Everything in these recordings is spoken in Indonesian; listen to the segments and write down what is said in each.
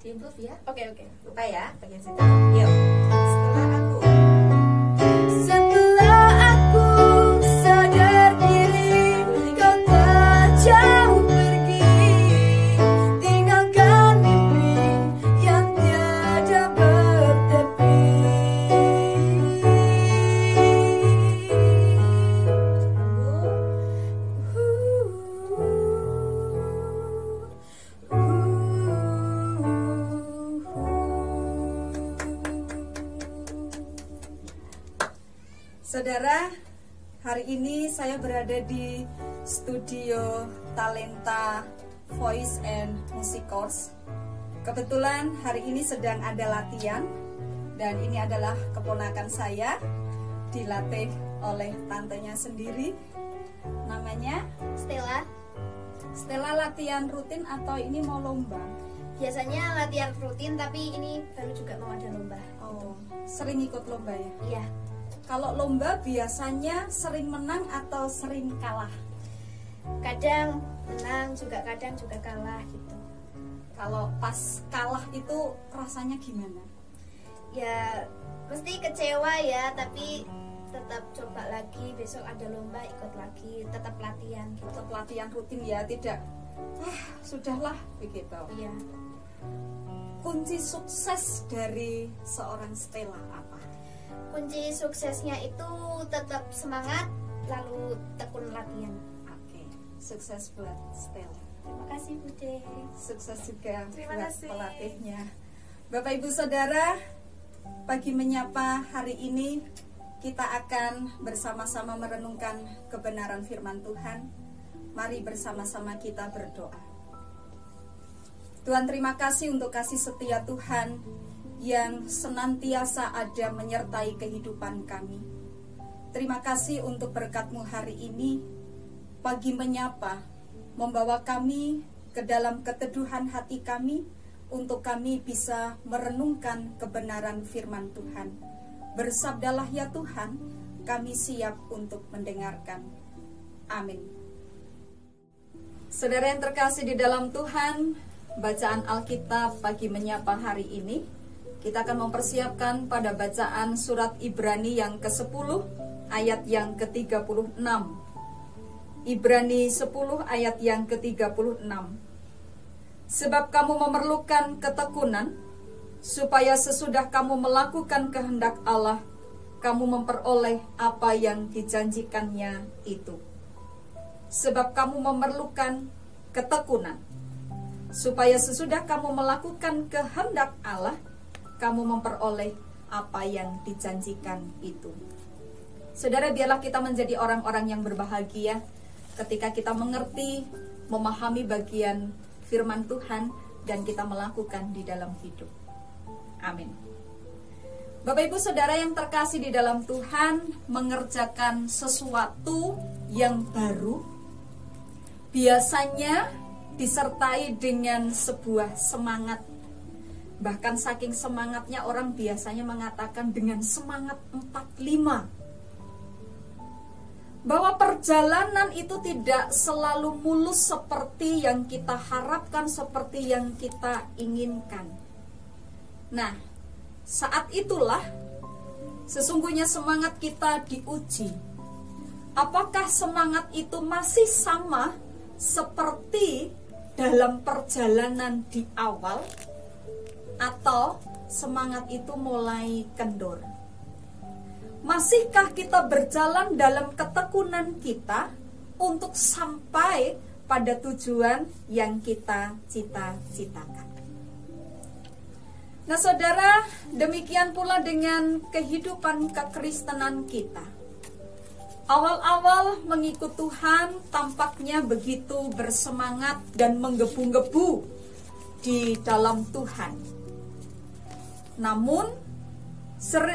Di-improve ya. Oke. Lupa ya bagian situ. Yuk. Setelah aku sadar diri, kau terjauh pergi, tinggalkan mimpi yang tiada bertepi. Saudara, hari ini saya berada di studio Talenta Voice and Music Course. Kebetulan hari ini sedang ada latihan, dan ini adalah keponakan saya, dilatih oleh tantenya sendiri. Namanya Stella, Stella. Latihan rutin atau ini mau lomba? biasanya latihan rutin, tapi ini baru juga mau ada lomba. Oh, sering ikut lomba ya? Iya, Kalau lomba biasanya sering menang atau sering kalah? kadang menang juga, kadang juga kalah gitu. Kalau pas kalah itu rasanya gimana? Ya mesti kecewa ya, tapi tetap coba lagi, besok ada lomba ikut lagi, tetap latihan gitu. Tetap latihan rutin ya, tidak sudahlah begitu. Iya, Kunci sukses dari seorang Stella apa? kunci suksesnya itu tetap semangat, lalu tekun latihan. Oke, sukses buat Stella. Terima kasih Bude. Sukses juga Terima buat kasih. pelatihnya. Bapak Ibu Saudara, pagi menyapa hari ini kita akan bersama-sama merenungkan kebenaran firman Tuhan. Mari bersama-sama kita berdoa. Tuhan, terima kasih untuk kasih setia Tuhan yang senantiasa ada menyertai kehidupan kami. Terima kasih untuk berkat-Mu hari ini, pagi menyapa, membawa kami ke dalam keteduhan hati kami, untuk kami bisa merenungkan kebenaran firman Tuhan. Bersabdalah ya Tuhan, kami siap untuk mendengarkan. Amin. Saudara yang terkasih di dalam Tuhan, bacaan Alkitab pagi menyapa hari ini, kita akan mempersiapkan pada bacaan surat Ibrani yang ke-10 ayat yang ke-36. Ibrani 10 ayat yang ke-36. Sebab kamu memerlukan ketekunan, supaya sesudah kamu melakukan kehendak Allah, kamu memperoleh apa yang dijanjikannya itu. Sebab kamu memerlukan ketekunan, supaya sesudah kamu melakukan kehendak Allah, kamu memperoleh apa yang dijanjikan itu. Saudara, biarlah kita menjadi orang-orang yang berbahagia ketika kita mengerti, memahami bagian firman Tuhan, dan kita melakukan di dalam hidup. Amin. Bapak Ibu Saudara yang terkasih di dalam Tuhan, mengerjakan sesuatu yang baru biasanya disertai dengan sebuah semangat. Bahkan saking semangatnya orang biasanya mengatakan dengan semangat 45. Bahwa perjalanan itu tidak selalu mulus seperti yang kita harapkan, seperti yang kita inginkan. Nah, saat itulah sesungguhnya semangat kita diuji. Apakah semangat itu masih sama seperti dalam perjalanan di awal, atau semangat itu mulai kendor? Masihkah kita berjalan dalam ketekunan kita untuk sampai pada tujuan yang kita cita-citakan? Nah saudara, demikian pula dengan kehidupan kekristenan kita. Awal-awal mengikut Tuhan tampaknya begitu bersemangat dan menggebu-gebu di dalam Tuhan. Namun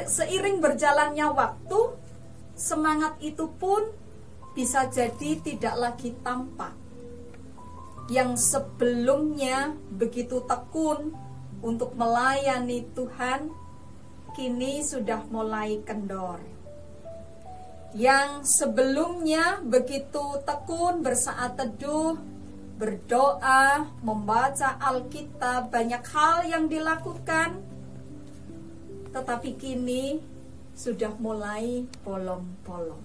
seiring berjalannya waktu, semangat itu pun bisa jadi tidak lagi tampak. Yang sebelumnya begitu tekun untuk melayani Tuhan, kini sudah mulai kendor. Yang sebelumnya begitu tekun bersaat teduh, berdoa, membaca Alkitab, banyak hal yang dilakukan, tetapi kini sudah mulai bolong-bolong.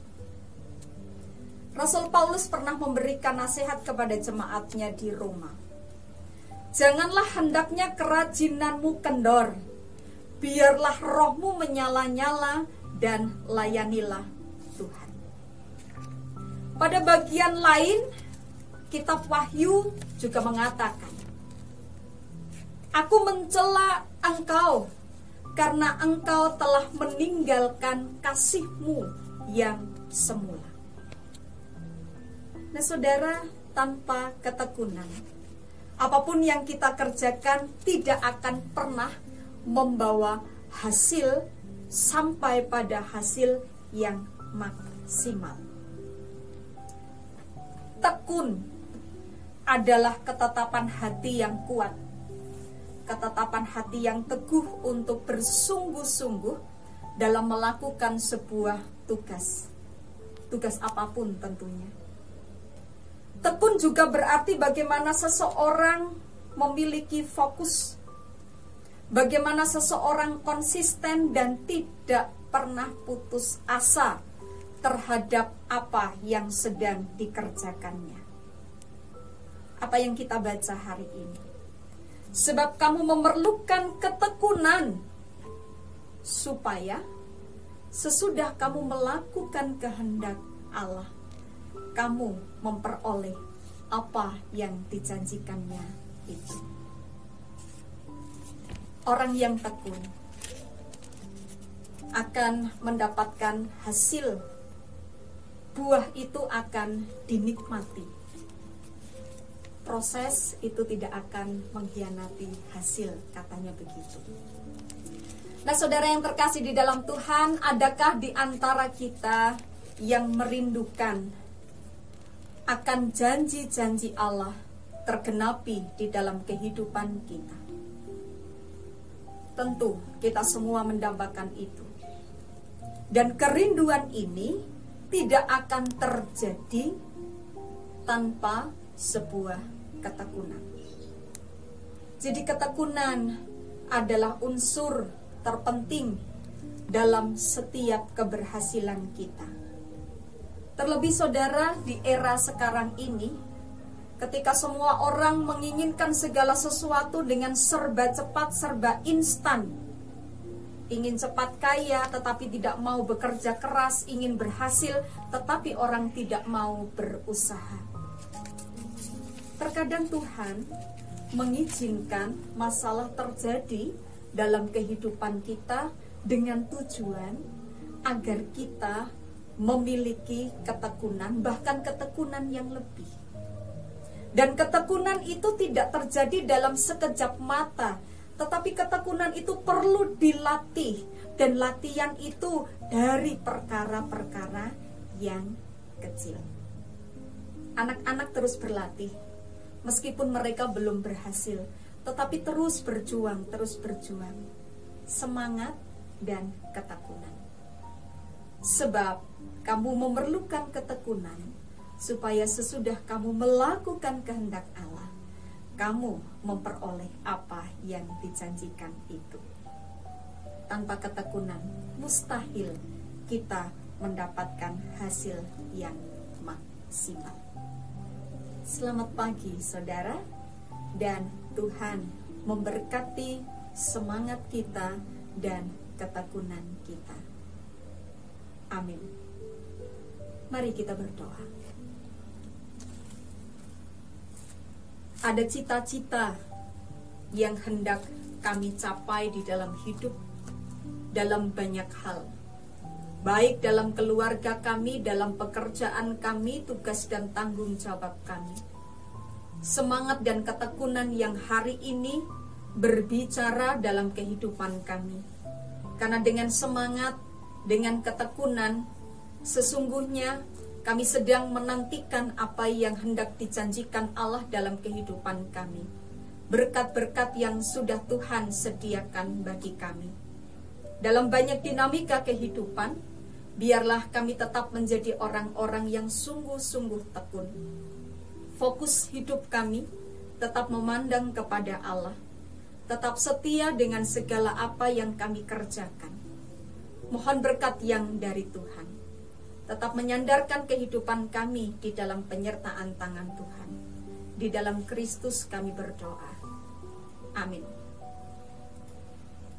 Rasul Paulus pernah memberikan nasihat kepada jemaatnya di Roma. Janganlah hendaknya kerajinanmu kendor, biarlah rohmu menyala-nyala dan layanilah Tuhan. Pada bagian lain, kitab Wahyu juga mengatakan, aku mencela engkau karena engkau telah meninggalkan kasihmu yang semula. Nah saudara, tanpa ketekunan, apapun yang kita kerjakan tidak akan pernah membawa hasil sampai pada hasil yang maksimal. Tekun adalah ketetapan hati yang kuat, ketetapan hati yang teguh untuk bersungguh-sungguh dalam melakukan sebuah tugas apapun tentunya. Tekun juga berarti bagaimana seseorang memiliki fokus, bagaimana seseorang konsisten dan tidak pernah putus asa terhadap apa yang sedang dikerjakannya. Apa yang kita baca hari ini? Sebab kamu memerlukan ketekunan, supaya sesudah kamu melakukan kehendak Allah, kamu memperoleh apa yang dijanjikannya itu. Orang yang tekun akan mendapatkan hasil, buah itu akan dinikmati. Proses itu tidak akan mengkhianati hasil, katanya begitu. Nah saudara yang terkasih di dalam Tuhan, adakah di antara kita yang merindukan akan janji-janji Allah tergenapi di dalam kehidupan kita? Tentu kita semua mendambakan itu. Dan kerinduan ini tidak akan terjadi tanpa sebuah ketekunan. Jadi ketekunan adalah unsur terpenting dalam setiap keberhasilan kita. Terlebih saudara, di era sekarang ini, ketika semua orang menginginkan segala sesuatu dengan serba cepat, serba instan, ingin cepat kaya tetapi tidak mau bekerja keras, ingin berhasil tetapi orang tidak mau berusaha. Terkadang Tuhan mengizinkan masalah terjadi dalam kehidupan kita dengan tujuan agar kita memiliki ketekunan, bahkan ketekunan yang lebih. Dan ketekunan itu tidak terjadi dalam sekejap mata, tetapi ketekunan itu perlu dilatih, dan latihan itu dari perkara-perkara yang kecil. Anak-anak terus berlatih, meskipun mereka belum berhasil, tetapi terus berjuang, semangat dan ketekunan. Sebab kamu memerlukan ketekunan, supaya sesudah kamu melakukan kehendak Allah, kamu memperoleh apa yang dijanjikan itu. Tanpa ketekunan, mustahil kita mendapatkan hasil yang maksimal. Selamat pagi saudara, dan Tuhan memberkati semangat kita dan ketekunan kita. Amin. Mari kita berdoa. Ada cita-cita yang hendak kami capai di dalam hidup, dalam banyak hal, baik dalam keluarga kami, dalam pekerjaan kami, tugas dan tanggung jawab kami. Semangat dan ketekunan yang hari ini berbicara dalam kehidupan kami. Karena dengan semangat, dengan ketekunan, sesungguhnya kami sedang menantikan apa yang hendak dijanjikan Allah dalam kehidupan kami. Berkat-berkat yang sudah Tuhan sediakan bagi kami. Dalam banyak dinamika kehidupan, biarlah kami tetap menjadi orang-orang yang sungguh-sungguh tekun. fokus hidup kami tetap memandang kepada Allah, tetap setia dengan segala apa yang kami kerjakan. Mohon berkat yang dari Tuhan, tetap menyandarkan kehidupan kami di dalam penyertaan tangan Tuhan. Di dalam Kristus kami berdoa. Amin.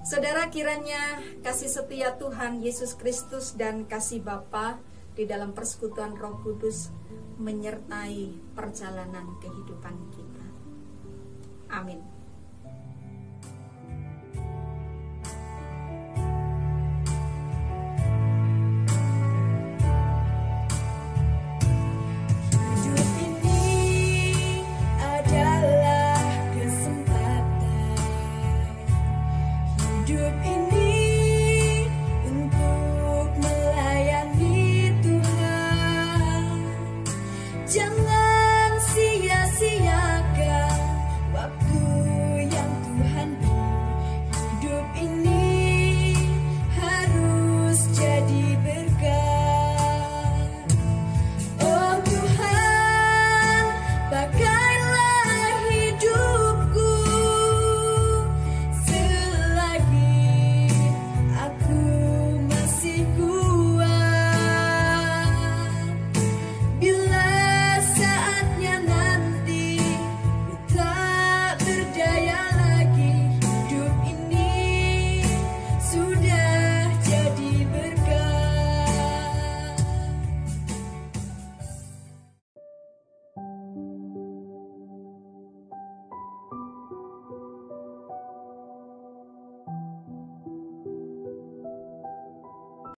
Saudara, kiranya kasih setia Tuhan Yesus Kristus dan kasih Bapa di dalam persekutuan Roh Kudus menyertai perjalanan kehidupan kita. Amin.